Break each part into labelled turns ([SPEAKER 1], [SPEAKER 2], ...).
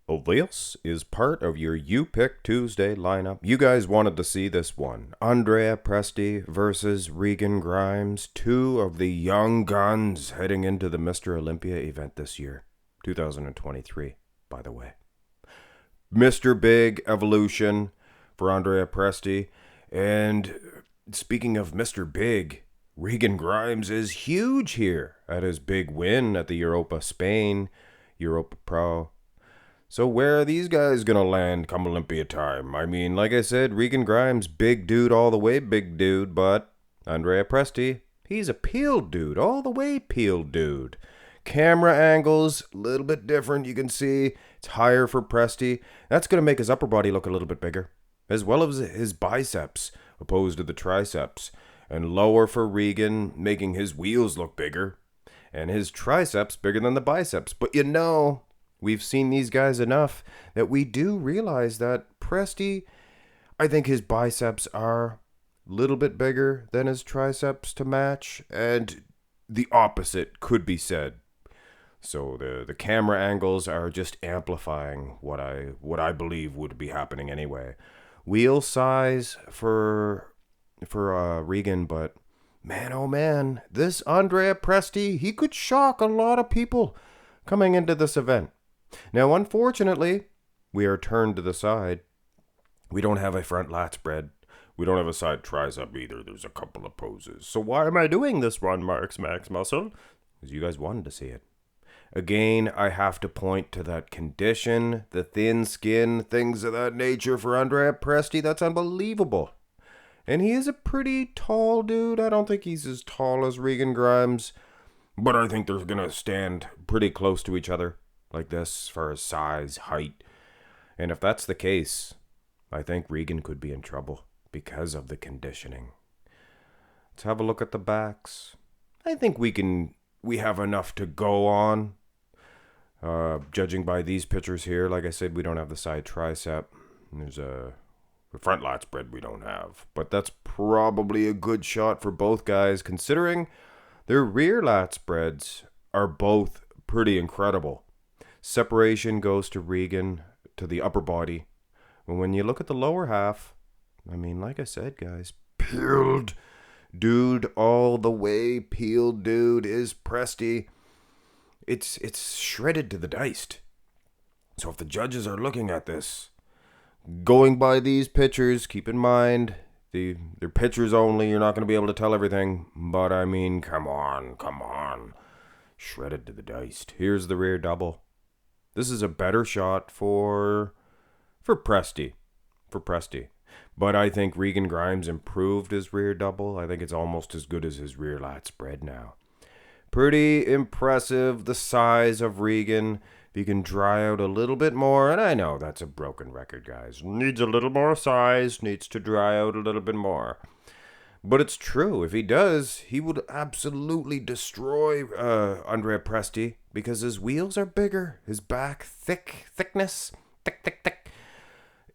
[SPEAKER 1] This is part of your You Pick Tuesday lineup. You guys wanted to see this one. Andrea Presti versus Regan Grimes, two of the young guns heading into the Mr. Olympia event this year, 2023, by the way. Mr. Big Evolution for Andrea Presti. And speaking of Mr. Big, Regan Grimes is huge here at his big win at the Europa Spain, Europa Pro. So where are these guys going to land come Olympia time? I mean, like I said, Regan Grimes, big dude all the way, big dude. But Andrea Presti, he's a peeled dude, all the way peeled dude. Camera angles, a little bit different. You can see it's higher for Presti. That's going to make his upper body look a little bit bigger, as well as his biceps, opposed to the triceps. And lower for Regan, making his wheels look bigger, and his triceps bigger than the biceps. But you know, we've seen these guys enough that we do realize that Presti, I think his biceps are a little bit bigger than his triceps to match, and the opposite could be said. So the camera angles are just amplifying what I believe would be happening anyway. Wheel size for Regan, but man, oh man, this Andrea Presti, he could shock a lot of people coming into this event. Now, unfortunately, we are turned to the side. We don't have a front lat spread. We don't have a side tricep either. There's a couple of poses. So why am I doing this one, Marks Max Muscle? Because you guys wanted to see it. Again, I have to point to that condition, the thin skin, things of that nature for Andrea Presti. That's unbelievable. And he is a pretty tall dude. I don't think he's as tall as Regan Grimes, but I think they're going to stand pretty close to each other like this as far as size, height. And if that's the case, I think Regan could be in trouble because of the conditioning. Let's have a look at the backs. I think we have enough to go on. Judging by these pictures here, like I said, we don't have the side tricep. There's the front lat spread we don't have. But that's probably a good shot for both guys, considering their rear lat spreads are both pretty incredible. Separation goes to Regan, to the upper body. And when you look at the lower half, I mean, like I said, guys, peeled dude all the way. Peeled dude is Presti. It's shredded to the diced. So if the judges are looking at this, going by these pictures, keep in mind, they're pictures only. You're not going to be able to tell everything. But I mean, come on. Shredded to the diced. Here's the rear double. This is a better shot for Presti. But I think Regan Grimes improved his rear double. I think it's almost as good as his rear lat spread now. Pretty impressive, the size of Regan. If you can dry out a little bit more, and I know that's a broken record, guys. Needs a little more size, needs to dry out a little bit more. But it's true. If he does, he would absolutely destroy Andrea Presti because his wheels are bigger. His back thickness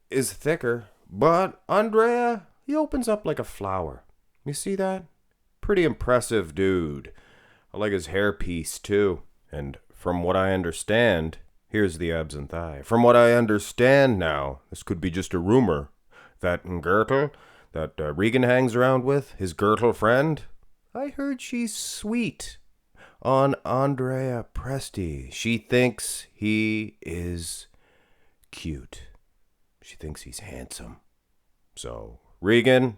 [SPEAKER 1] is thicker. But Andrea, he opens up like a flower. You see that? Pretty impressive dude. I like his hairpiece too. And from what I understand, here's the abs and thigh. From what I understand now, this could be just a rumor, that Gertel that Regan hangs around with, his Gertel friend, I heard she's sweet on Andrea Presti. She thinks he is cute. She thinks he's handsome. So, Regan,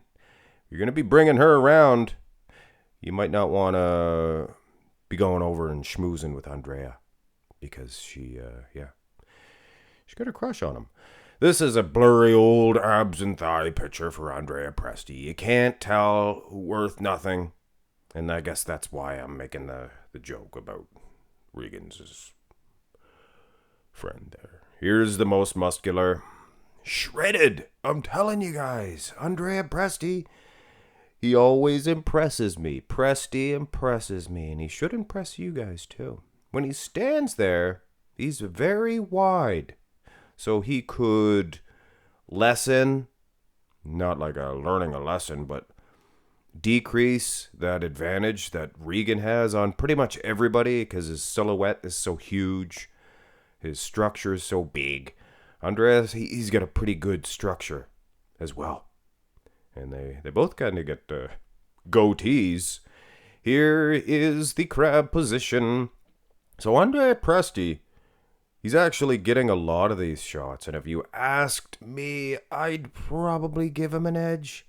[SPEAKER 1] you're going to be bringing her around. You might not want to be going over and schmoozing with Andrea because she's got a crush on him. This is a blurry old abs and thigh picture for Andrea Presti. You can't tell, worth nothing. And I guess that's why I'm making the joke about Regan's friend there. Here's the most muscular. Shredded. I'm telling you guys, Andrea Presti, he always impresses me. Presti impresses me, and he should impress you guys too. When he stands there, he's very wide. So he could lessen, not like learning a lesson, but decrease that advantage that Regan has on pretty much everybody because his silhouette is so huge. His structure is so big. Andreas, he's got a pretty good structure as well. And they both kind of get goatees. Here is the crab position. So Andrea Presti, he's actually getting a lot of these shots. And if you asked me, I'd probably give him an edge.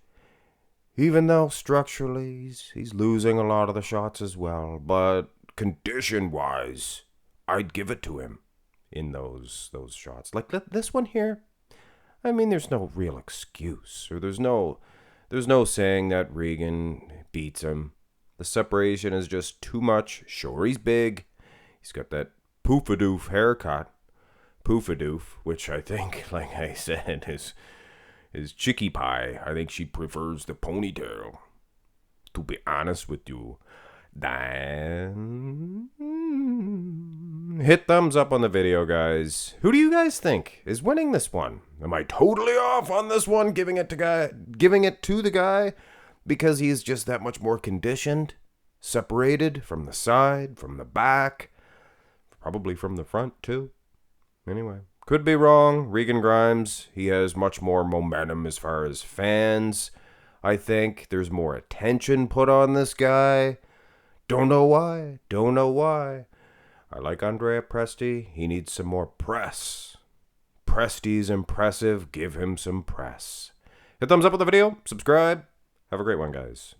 [SPEAKER 1] Even though structurally he's losing a lot of the shots as well. But condition-wise, I'd give it to him in those shots. Like this one here, I mean, there's no real excuse. Or there's no saying that Regan beats him. The separation is just too much. Sure, he's big. He's got that poofadoof haircut. Poofadoof, which I think, like I said, is Chicky Pie. I think she prefers the ponytail. To be honest with you. Then hit thumbs up on the video, guys. Who do you guys think is winning this one? Am I totally off on this one, giving it to the guy because he's just that much more conditioned, separated from the side, from the back, probably from the front too? Anyway, could be wrong. Regan Grimes, he has much more momentum as far as fans. I think there's more attention put on this guy. Don't know why. I like Andrea Presti. He needs some more press. Presti's impressive. Give him some press. Hit thumbs up on the video. Subscribe. Have a great one, guys.